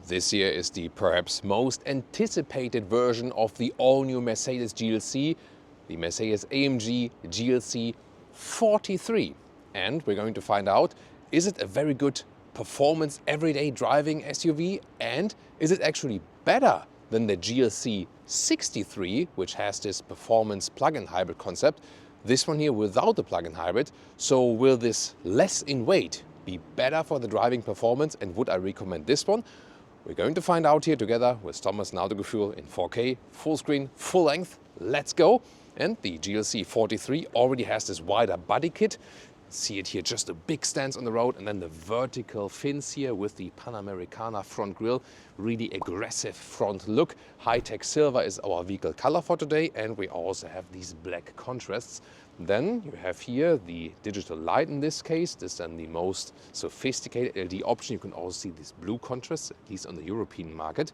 This here is the perhaps most anticipated version of the all-new Mercedes GLC, the Mercedes-AMG GLC 43. And we're going to find out, is it a very good performance everyday driving SUV, and is it actually better than the GLC 63, which has this performance plug-in hybrid concept? This one here without the plug-in hybrid. So will this less in weight be better for the driving performance, and would I recommend this one? We're going to find out here together with Thomas and Autogefühl in 4K, full screen, full length. Let's go! And the GLC 43 already has this wider body kit. See it here, just a big stance on the road, and then the vertical fins here with the Panamericana front grille. Really aggressive front look. High-tech silver is our vehicle color for today, and we also have these black contrasts. Then you have here the digital light in this case. This is then the most sophisticated LED option. You can also see this blue contrast, at least on the European market.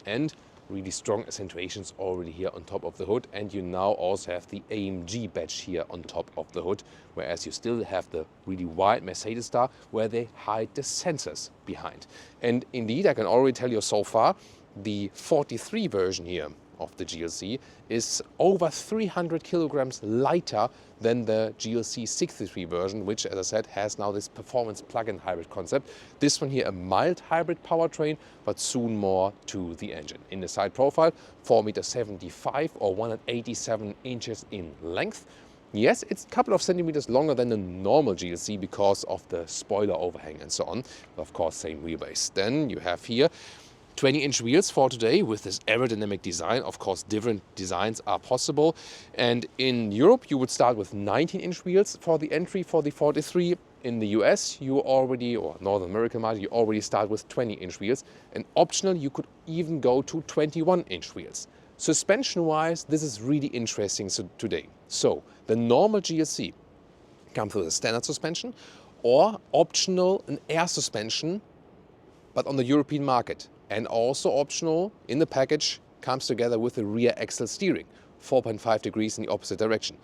And really strong accentuations already here on top of the hood. And you now also have the AMG badge here on top of the hood, whereas you still have the really wide Mercedes star where they hide the sensors behind. And indeed, I can already tell you so far, the 43 version here of the GLC is over 300 kilograms lighter than the GLC 63 version, which, as I said, has now this performance plug-in hybrid concept. This one here, a mild hybrid powertrain, but soon more to the engine. In the side profile, 4.75 m or 187 inches in length. Yes, it's a couple of centimeters longer than the normal GLC because of the spoiler overhang and so on. But of course, same wheelbase. Then you have here 20-inch wheels for today with this aerodynamic design. Of course, different designs are possible. And in Europe, you would start with 19-inch wheels for the entry for the 43. In the US, you already, or North American market, you already start with 20-inch wheels. And optional, you could even go to 21-inch wheels. Suspension-wise, this is really interesting today. So the normal GLC comes with a standard suspension, or optional an air suspension, but on the European market. And also optional in the package comes together with a rear axle steering, 4.5 degrees in the opposite direction.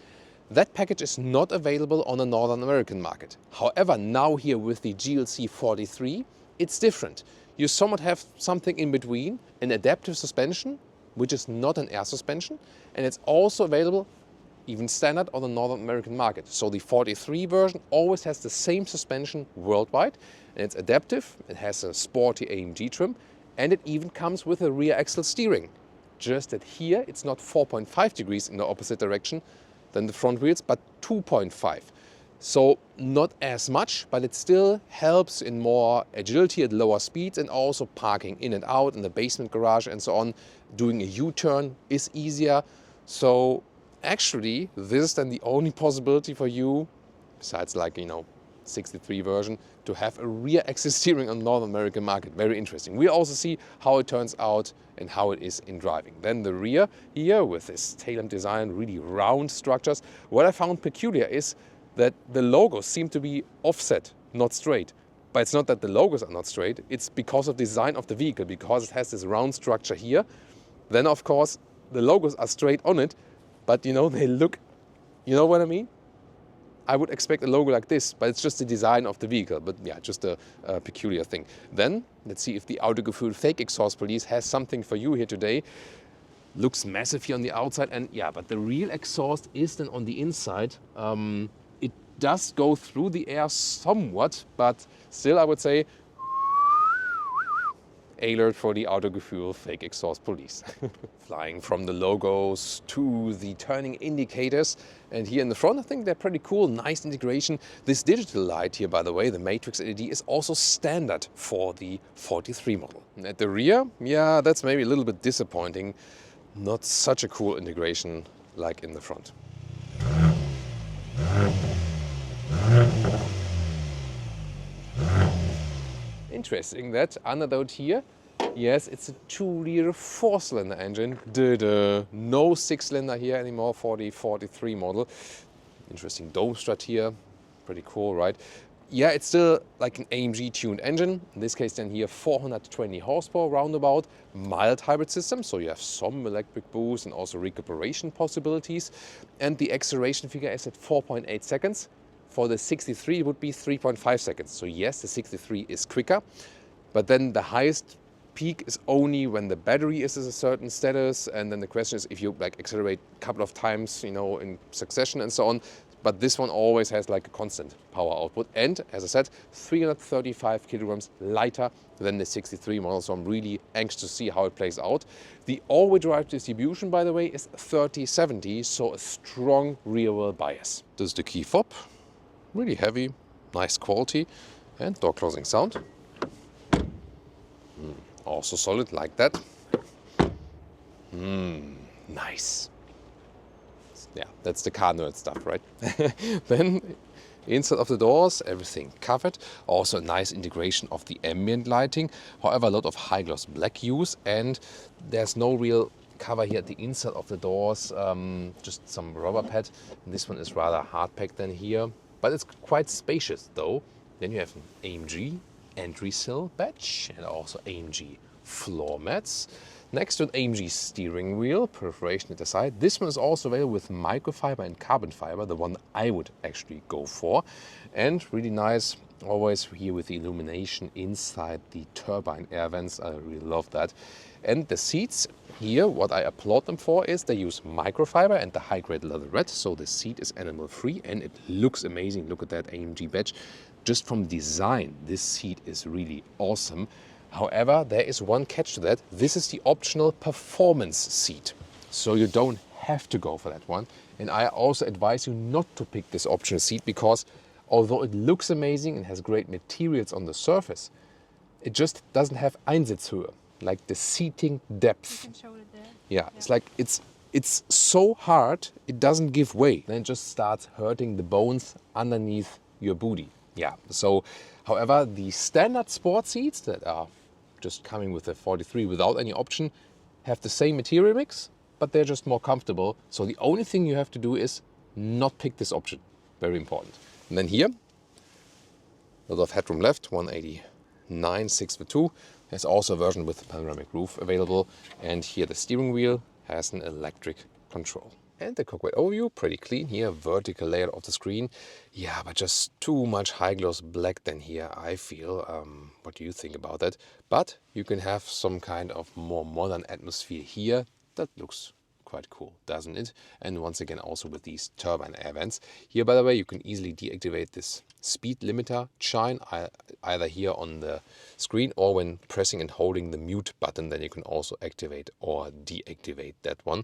That package is not available on the Northern American market. However, now here with the GLC 43, it's different. You somewhat have something in between, an adaptive suspension, which is not an air suspension, and it's also available even standard on the Northern American market. So the 43 version always has the same suspension worldwide, and it's adaptive. It has a sporty AMG trim, and it even comes with a rear axle steering. Just that here it's not 4.5 degrees in the opposite direction than the front wheels, but 2.5. So not as much, but it still helps in more agility at lower speeds, and also parking in and out in the basement garage and so on. Doing a U-turn is easier. So actually, this is then the only possibility for you, besides 63 version, to have a rear axle steering on the North American market. Very interesting. We also see how it turns out and how it is in driving. Then the rear here with this tail-lamp design, really round structures. What I found peculiar is that the logos seem to be offset, not straight. But it's not that the logos are not straight, it's because of the design of the vehicle, because it has this round structure here. Then of course the logos are straight on it, but they look, you know what I mean? I would expect a logo like this, but it's just the design of the vehicle. But yeah, just a peculiar thing. Then let's see if the Autogefühl fake exhaust police has something for you here today. Looks massive here on the outside, and yeah, but the real exhaust is then on the inside. It does go through the air somewhat, but still I would say alert for the Autogefühl fake exhaust police. Flying from the logos to the turning indicators, and here in the front I think they're pretty cool, nice integration. This digital light here, by the way, the matrix LED, is also standard for the 43 model. And at the rear, yeah, that's maybe a little bit disappointing. Not such a cool integration like in the front. Interesting that underload here, yes, it's a 2-liter 4-cylinder engine. No 6-cylinder here anymore for the 43 model. Interesting dome strut here, pretty cool, right? Yeah, it's still like an AMG tuned engine. In this case then here 420 horsepower roundabout, mild hybrid system, so you have some electric boost and also recuperation possibilities. And the acceleration figure is at 4.8 seconds. For the 63 it would be 3.5 seconds. So yes, the 63 is quicker, but then the highest peak is only when the battery is at a certain status, and then the question is if you like accelerate a couple of times, you know, in succession and so on. But this one always has like a constant power output. And as I said, 335 kilograms lighter than the 63 model. So I'm really anxious to see how it plays out. The all-wheel drive distribution, by the way, is 30/70, so a strong rear-wheel bias. This is the key fob, really heavy, nice quality, and door closing sound. Also solid like that. Nice. Yeah, that's the car nerd stuff, right? Then inside of the doors, everything covered. Also a nice integration of the ambient lighting. However, a lot of high gloss black use, and there's no real cover here at the inside of the doors, just some rubber pad. And this one is rather hard packed than here, but it's quite spacious though. Then you have an AMG entry sill badge and also AMG floor mats. Next to an AMG steering wheel, perforation at the side. This one is also available with microfiber and carbon fiber, the one I would actually go for. And really nice, always here with the illumination inside the turbine air vents. I really love that. And the seats here, what I applaud them for is they use microfiber and the high-grade leatherette. So the seat is animal-free and it looks amazing. Look at that AMG badge. Just from design, this seat is really awesome. However, there is one catch to that. This is the optional performance seat. So you don't have to go for that one. And I also advise you not to pick this optional seat because although it looks amazing and has great materials on the surface, it just doesn't have Einsitzhöhe, like the seating depth. You can show it there. Yeah, it's like it's so hard, it doesn't give way. Then it just starts hurting the bones underneath your booty. Yeah, so however, the standard sport seats that are just coming with the 43 without any option have the same material mix, but they're just more comfortable. So the only thing you have to do is not pick this option. Very important. And then here, a lot of headroom left, 189, 6'2". There's also a version with a panoramic roof available. And here the steering wheel has an electric control. And the cockpit overview, pretty clean here, vertical layout of the screen. Yeah, but just too much high gloss black than here, I feel. What do you think about that? But you can have some kind of more modern atmosphere here. That looks quite cool, doesn't it? And once again, also with these turbine air vents. Here, by the way, you can easily deactivate this speed limiter chime, either here on the screen or when pressing and holding the mute button, then you can also activate or deactivate that one.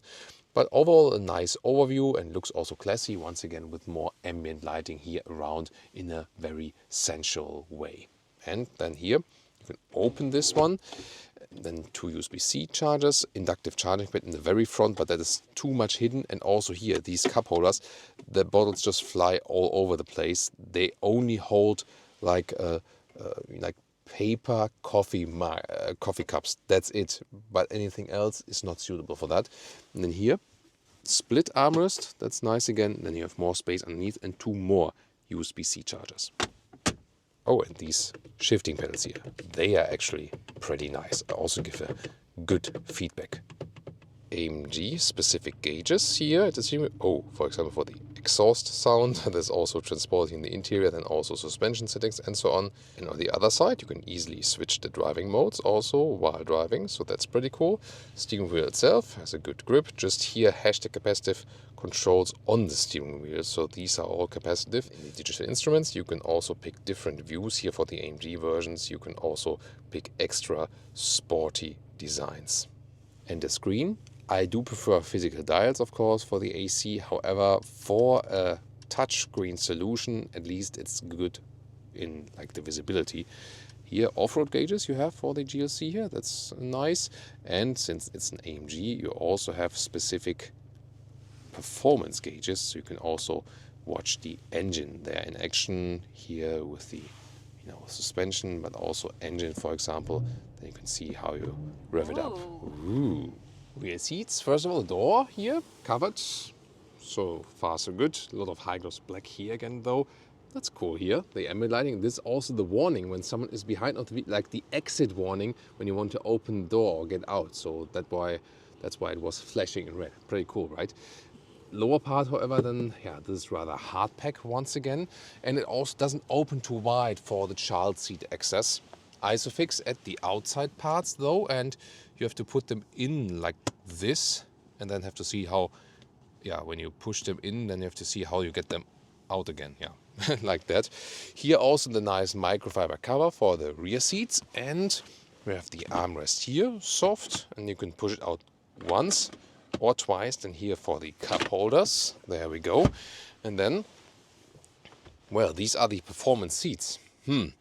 But overall, a nice overview and looks also classy, once again with more ambient lighting here around in a very sensual way. And then here, you can open this one, then two USB-C chargers, inductive charging pad in the very front, but that is too much hidden. And also here, these cup holders, the bottles just fly all over the place. They only hold like paper coffee cups. That's it. But anything else is not suitable for that. And then here, split armrest. That's nice again. Then you have more space underneath and two more USB-C chargers. Oh, and these shifting pedals here, they are actually pretty nice. I also give a good feedback. AMG specific gauges here at the steering wheel. Oh, for example, for the exhaust sound. There's also transporting in the interior, then also suspension settings and so on. And on the other side, you can easily switch the driving modes also while driving. So that's pretty cool. Steering wheel itself has a good grip. Just here, hashtag capacitive controls on the steering wheel. So these are all capacitive. In the digital instruments, you can also pick different views. Here for the AMG versions, you can also pick extra sporty designs. And the screen, I do prefer physical dials, of course, for the AC. However, for a touchscreen solution, at least it's good in like the visibility. Here, off-road gauges you have for the GLC here. That's nice. And since it's an AMG, you also have specific performance gauges. So you can also watch the engine there in action here with the suspension, but also engine, for example. Then you can see how you rev it up. Ooh. Rear seats, first of all, the door here covered. So far, so good. A lot of high gloss black here again, though. That's cool here. The ambient lighting. This is also the warning when someone is behind of the like the exit warning when you want to open the door or get out. So that's why it was flashing in red. Pretty cool, right? Lower part, however, then this is rather hard pack once again, and it also doesn't open too wide for the child seat access. Isofix at the outside parts though, and you have to put them in like this, and then have to see how, yeah, when you push them in, then you have to see how you get them out again, yeah, like that. Here also the nice microfiber cover for the rear seats, and we have the armrest here, soft, and you can push it out once or twice. Then here for the cup holders, there we go. And then, well, these are the performance seats. And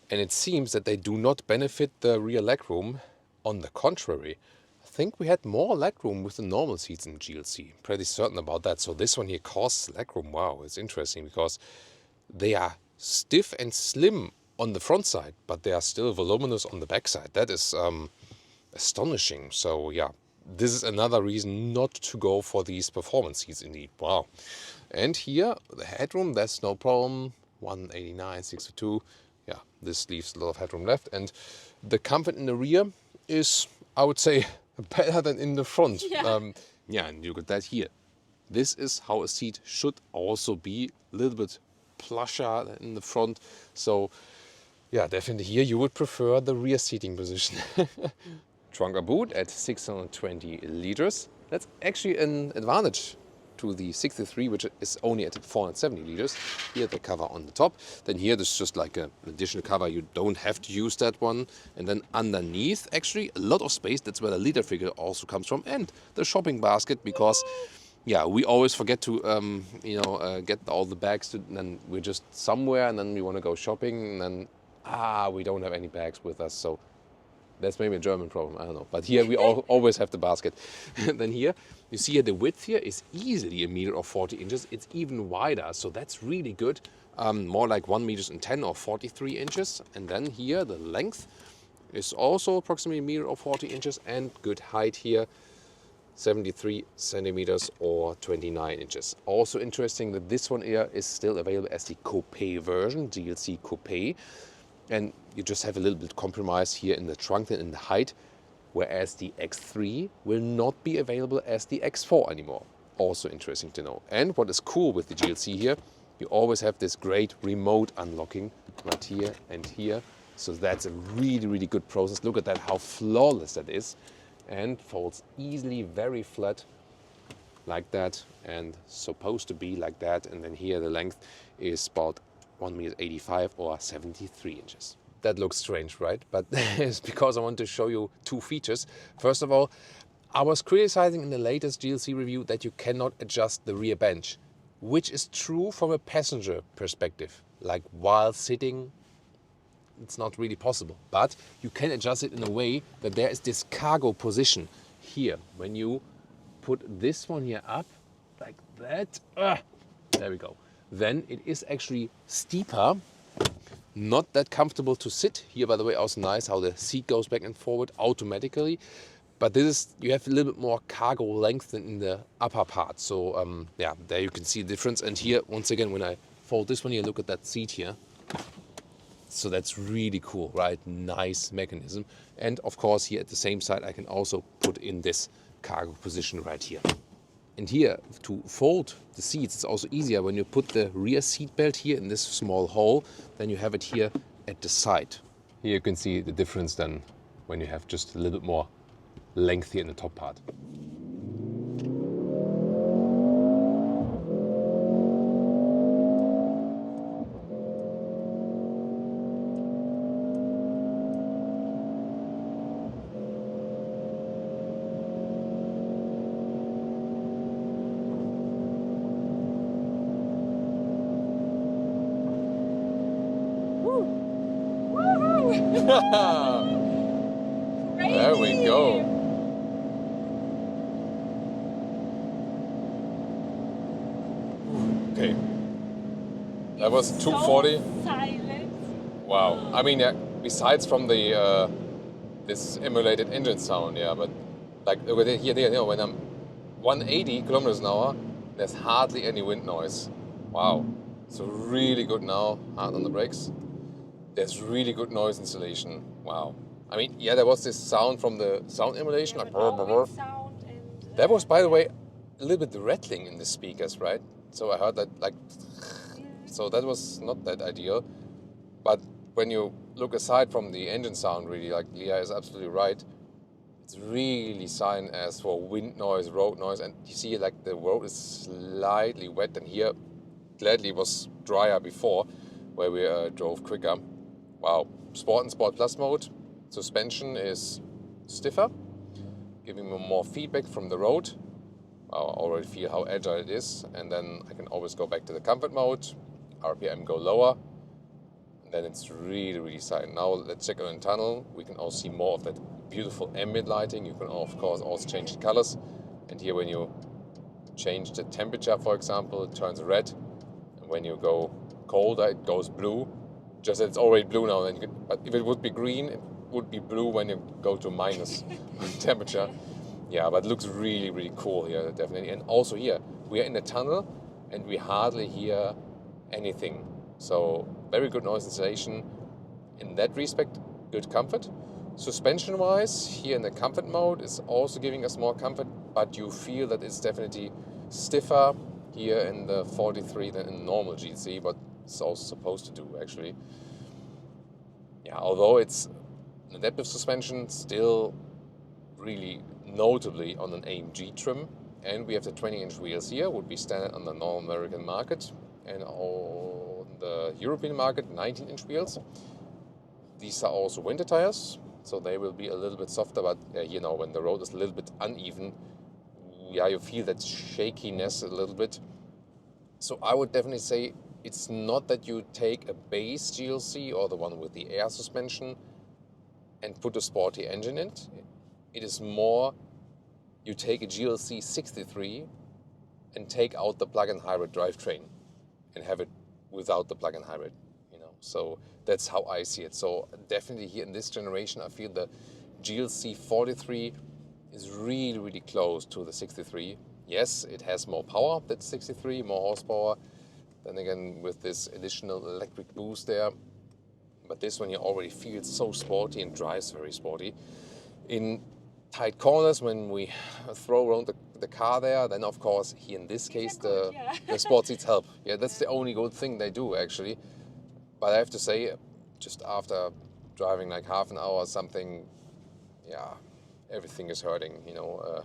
it seems that they do not benefit the rear legroom. On the contrary, I think we had more legroom with the normal seats in GLC. Pretty certain about that. So this one here costs legroom. Wow, it's interesting because they are stiff and slim on the front side, but they are still voluminous on the back side. That is astonishing. So yeah, this is another reason not to go for these performance seats indeed. Wow. And here, the headroom, that's no problem. 189, 62. Yeah, this leaves a lot of headroom left. And the comfort in the rear is, I would say, better than in the front. Yeah, and you got that here. This is how a seat should also be, a little bit plusher than in the front. So yeah, definitely here you would prefer the rear seating position. Trunk or boot at 620 liters. That's actually an advantage to the 63, which is only at 470 liters. Here the cover on the top. Then here there's just like an additional cover. You don't have to use that one. And then underneath, actually, a lot of space. That's where the liter figure also comes from. And the shopping basket, because yeah, we always forget to get all the bags. And then we're just somewhere, and then we want to go shopping, and then we don't have any bags with us. So that's maybe a German problem, I don't know. But here we always have the basket. Then here, you see here the width here is easily 1 meter or 40 inches. It's even wider, so that's really good. More like 1 meter and 10 or 43 inches. And then here the length is also approximately 1 meter or 40 inches, and good height here, 73 centimeters or 29 inches. Also interesting that this one here is still available as the Coupe version, GLC Coupe. And you just have a little bit compromise here in the trunk and in the height, whereas the X3 will not be available as the X4 anymore. Also interesting to know. And what is cool with the GLC here, you always have this great remote unlocking right here and here. So that's a really, really good process. Look at that, how flawless that is. And folds easily, very flat like that, and supposed to be like that. And then here the length is about 1 meter 85 or 73 inches. That looks strange, right? But it's because I want to show you two features. First of all, I was criticizing in the latest GLC review that you cannot adjust the rear bench, which is true from a passenger perspective. Like while sitting, it's not really possible. But you can adjust it in a way that there is this cargo position here. When you put this one here up, like that, there we go. Then it is actually steeper, not that comfortable to sit. Here, by the way, also nice how the seat goes back and forward automatically. But this is, you have a little bit more cargo length than in the upper part. So yeah, there you can see the difference. And here, once again, when I fold this one here, look at that seat here. So that's really cool, right? Nice mechanism. And of course, here at the same side, I can also put in this cargo position right here. And here, to fold the seats, it's also easier when you put the rear seat belt here in this small hole, then you have it here at the side. Here you can see the difference then when you have just a little bit more length here in the top part. There we go. Okay. That was 240. So silent. Wow. I mean, yeah, besides from the this emulated engine sound, yeah, but like over there, here, there, when I'm 180 kilometers an hour, there's hardly any wind noise. Wow. So really good now. Hard on the brakes. There's really good noise insulation. Wow. I mean, yeah, there was this sound from the sound emulation, like brr, brr, brr. Sound and, That was, by the way, a little bit rattling in the speakers, right? So I heard that, like, so that was not that ideal. But when you look, aside from the engine sound, really, like Leah is absolutely right. It's really silent as for wind noise, road noise, and you see like the road is slightly wet, and here gladly was drier before, where we drove quicker. Wow, Sport and Sport Plus mode. Suspension is stiffer, giving me more feedback from the road. I already feel how agile it is, and then I can always go back to the comfort mode, RPM go lower, and then it's really, really silent. Now let's check on the tunnel. We can also see more of that beautiful ambient lighting. You can of course also change the colors, and here when you change the temperature, for example, it turns red, and when you go colder, it goes blue. Just that it's already blue now, but if it would be green, it would be blue when you go to minus temperature. Yeah, but it looks really, really cool here, definitely. And also here, we are in a tunnel and we hardly hear anything. So very good noise insulation. In that respect, good comfort. Suspension-wise, here in the comfort mode, is also giving us more comfort, but you feel that it's definitely stiffer here in the 43 than in the normal GLC, but it's also supposed to do, actually. Yeah, although it's an adaptive suspension, still really notably on an AMG trim, and we have the 20-inch wheels here, would be standard on the North American market, and on the European market, 19-inch wheels. These are also winter tires, so they will be a little bit softer, but you know, when the road is a little bit uneven, yeah, you feel that shakiness a little bit. So I would definitely say it's not that you take a base GLC or the one with the air suspension and put a sporty engine in it. It is more you take a GLC 63 and take out the plug-in hybrid drivetrain and have it without the plug-in hybrid, you know. So that's how I see it. So definitely here in this generation, I feel the GLC 43 is really, really close to the 63. Yes, it has more power than 63, more horsepower. Then again, with this additional electric boost there. But this one you already feel so sporty and drives very sporty. In tight corners, when we throw around the car there, then of course here in this case the sport seats help. Yeah, that's the only good thing they do actually. But I have to say, just after driving like half an hour or something, yeah, everything is hurting, you know,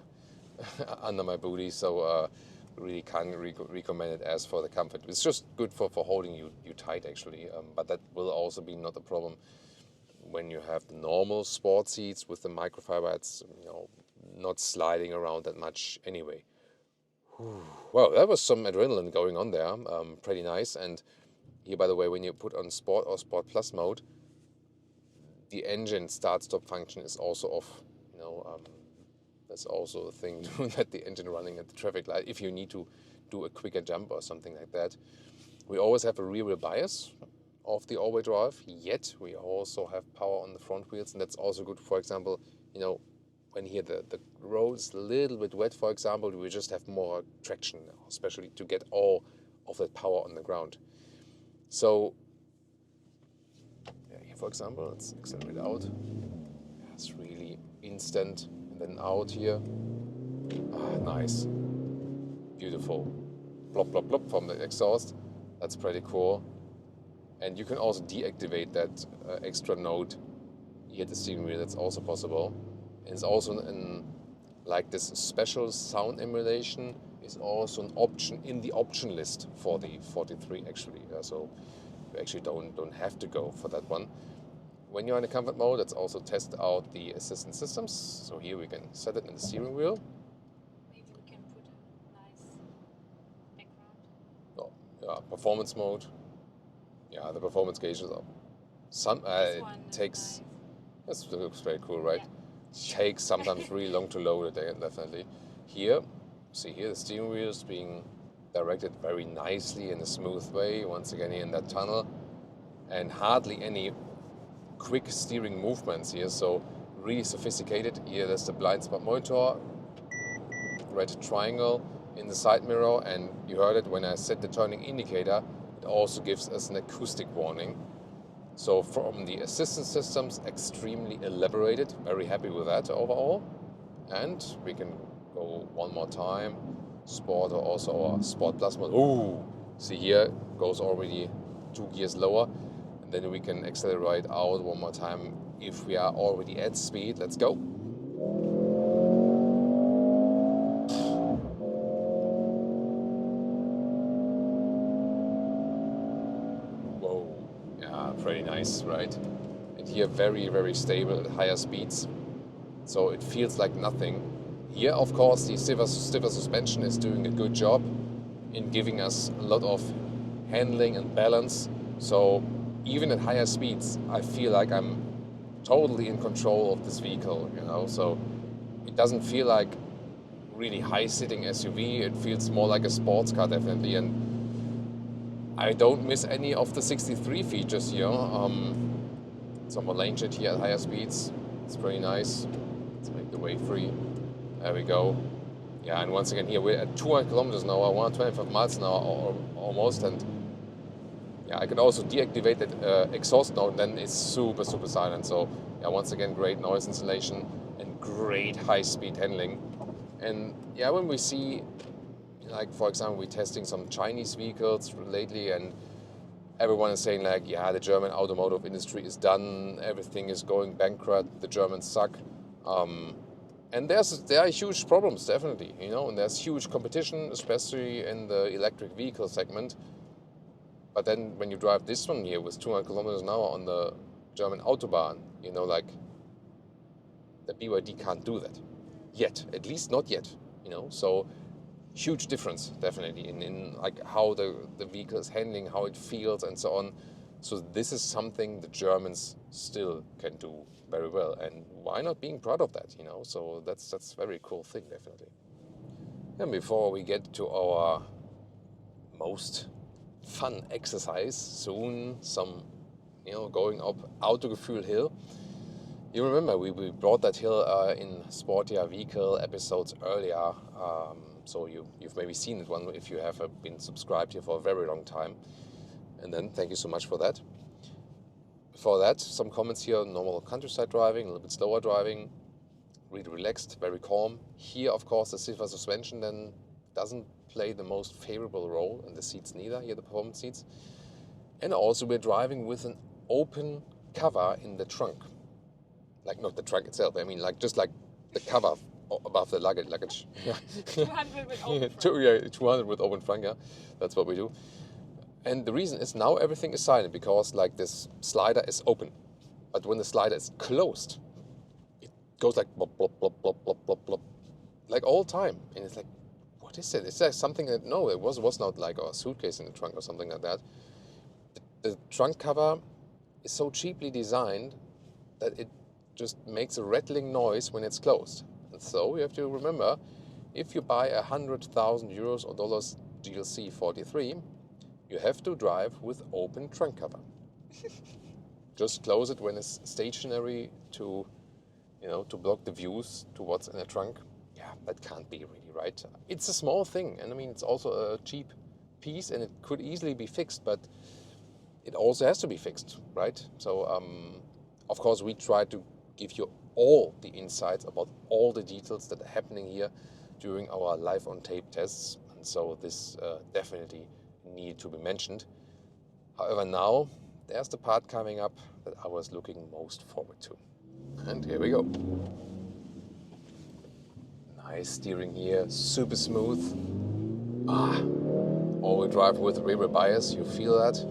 under my booty. So really can't recommend it as for the comfort. It's just good for holding you tight actually, but that will also be not a problem when you have the normal sport seats with the microfiber. It's, you know, not sliding around that much anyway. Well, that was some adrenaline going on there, pretty nice. And here, by the way, when you put on Sport or Sport Plus mode, the engine start-stop function is also off. You know, that's also a thing, that the engine running at the traffic light if you need to do a quicker jump or something like that. We always have a rear-wheel bias of the all-wheel drive, yet we also have power on the front wheels, and that's also good. For example, you know, when here the road is a little bit wet, for example, we just have more traction, especially to get all of that power on the ground. So, yeah, here for example, let's accelerate out. Yeah, it's really instant, and then out here. Ah, nice. Beautiful. Plop, plop, plop from the exhaust. That's pretty cool. And you can also deactivate that extra node here at the steering wheel. That's also possible. And it's also like this special sound emulation is also an option in the option list for the 43 actually. So you actually don't have to go for that one. When you're in the comfort mode, let's also test out the assistance systems. So here we can set it in the steering wheel. Maybe we can put a nice background. Oh, yeah, performance mode. Yeah, the performance gauges are This it one takes. is This looks very cool, right? Yeah. Takes sometimes really long to load it, definitely. Here, see here the steering wheel is being directed very nicely in a smooth way. Once again here in that tunnel, and hardly any quick steering movements here. So really sophisticated. Here there's the blind spot monitor, red triangle in the side mirror, and you heard it when I set the turning indicator. It also gives us an acoustic warning. So from the assistance systems, extremely elaborated. Very happy with that overall. And we can go one more time. Sport or also our Sport Plus mode. Ooh, see here goes already 2 gears lower. And then we can accelerate out one more time if we are already at speed. Let's go. Whoa, yeah, pretty nice, right? And here very, very stable at higher speeds. So it feels like nothing. Here, of course, the stiffer suspension is doing a good job in giving us a lot of handling and balance. So even at higher speeds, I feel like I'm totally in control of this vehicle, you know. So it doesn't feel like really high-sitting SUV. It feels more like a sports car, definitely. And I don't miss any of the 63 features here. Some more lane change here at higher speeds. It's pretty nice. Let's make the way free. There we go. Yeah, and once again here we're at 200 kilometers an hour, 125 miles an hour almost, and yeah, I could also deactivate that exhaust note, and then it's super, super silent. So yeah, once again, great noise insulation and great high-speed handling. And yeah, when we see, like for example, we're testing some Chinese vehicles lately, and everyone is saying like, yeah, the German automotive industry is done, everything is going bankrupt, the Germans suck. And there are huge problems, definitely, you know, and there's huge competition, especially in the electric vehicle segment. But then when you drive this one here with 200 kilometers an hour on the German Autobahn, you know, like the BYD can't do that yet, at least not yet, you know. So huge difference, definitely, in like how the vehicle is handling, how it feels, and so on. So this is something the Germans still can do very well, and why not being proud of that, you know? So that's a very cool thing, definitely. And before we get to our most fun exercise soon, some, you know, going up Autogefühl hill. You remember we brought that hill in Sportier Vehicle episodes earlier, so you've maybe seen it one if you have been subscribed here for a very long time. And then thank you so much for that. Before that, some comments here: normal countryside driving, a little bit slower driving, really relaxed, very calm. Here, of course, the stiffer suspension then doesn't play the most favorable role in the seats neither, here the performance seats. And also we're driving with an open cover in the trunk. Like not the trunk itself, I mean like just like the cover above the luggage. 200 with open front. 200 with open front, yeah. That's what we do. And the reason is now everything is silent because like this slider is open. But when the slider is closed, it goes like blop, blop, blop, blop, blop, blop, blop, like all time. And it's like, what is it? Is there something that, no, it was not like a suitcase in the trunk or something like that. The trunk cover is so cheaply designed that it just makes a rattling noise when it's closed. And so you have to remember, if you buy a 100,000 euros or dollars GLC 43, you have to drive with open trunk cover. Just close it when it's stationary to, you know, to block the views to what's in the trunk. Yeah, that can't be really right. It's a small thing, and I mean, it's also a cheap piece, and it could easily be fixed, but it also has to be fixed, right? So, of course, we try to give you all the insights about all the details that are happening here during our live on tape tests, and so this definitely need to be mentioned. However, now there's the part coming up that I was looking most forward to. And here we go. Nice steering here, super smooth. All-wheel drive with rear bias, you feel that?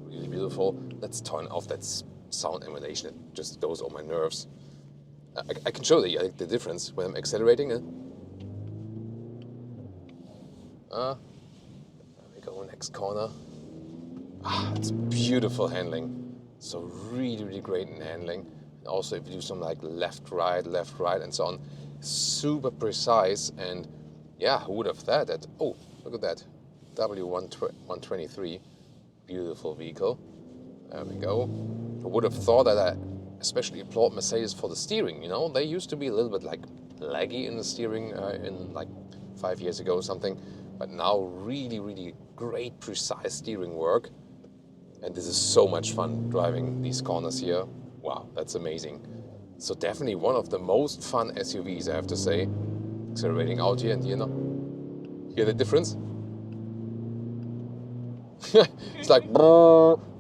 Really beautiful. Let's turn off that sound emulation, it just goes on my nerves. I can show you the difference when I'm accelerating. There we go, next corner. It's beautiful handling. So really, really great in handling. And also if you do some like left, right, and so on, super precise. And yeah, who would have thought that? Oh, look at that. W123, beautiful vehicle. There we go. I would have thought that I especially applaud Mercedes for the steering, you know. They used to be a little bit like laggy in the steering in like 5 years ago or something. But now really, really great, precise steering work. And this is so much fun driving these corners here. Wow, that's amazing. So definitely one of the most fun SUVs, I have to say. Accelerating out here, and you know, hear the difference? It's like,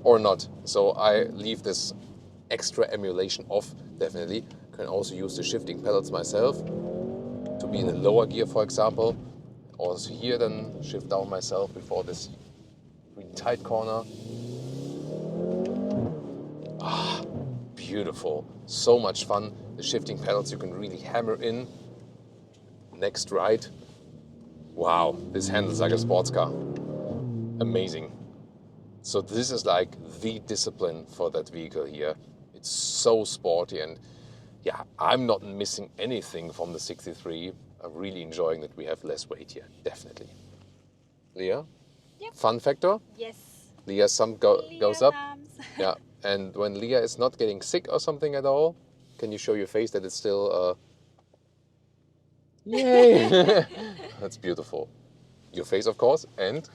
or not. So I leave this extra emulation off, definitely. Can also use the shifting pedals myself to be in a lower gear, for example. Also here then shift down myself before this really tight corner. Beautiful, so much fun. The shifting pedals you can really hammer in. Next right. Wow, this handles like a sports car. Amazing. So this is like the discipline for that vehicle here. It's so sporty, and yeah, I'm not missing anything from the 63. I'm really enjoying that we have less weight here, definitely. Leah? Yep. Fun factor? Yes. Leah's thumb Leah goes up. thumbs. Yeah, and when Leah is not getting sick or something at all, can you show your face that it's still... Yay! That's beautiful. Your face, of course, and,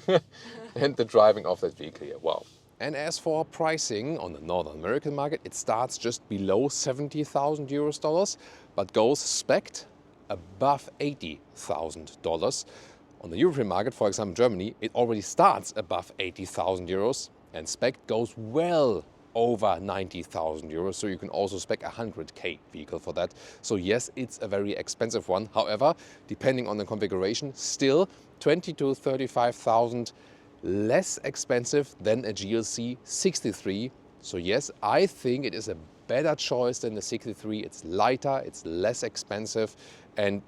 and the driving of that vehicle here. Wow. And as for pricing on the North American market, it starts just below 70,000 dollars, but goes spec'd above $80,000. On the European market, for example, Germany, it already starts above 80,000 euros, and spec goes well over 90,000 euros. So you can also spec a 100K vehicle for that. So yes, it's a very expensive one. However, depending on the configuration, still 20 to 35,000 less expensive than a GLC 63. So yes, I think it is a better choice than the 63. It's lighter, it's less expensive, and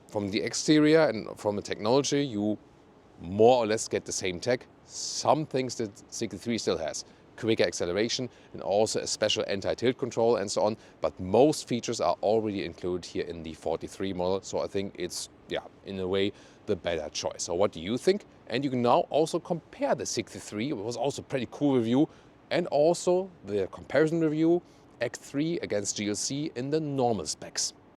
from the exterior and from the technology, you more or less get the same tech. Some things that 63 still has. Quicker acceleration and also a special anti-tilt control and so on. But most features are already included here in the 43 model. So I think it's, yeah, in a way, the better choice. So what do you think? And you can now also compare the 63. It was also a pretty cool review. And also the comparison review, X3 against GLC in the normal specs.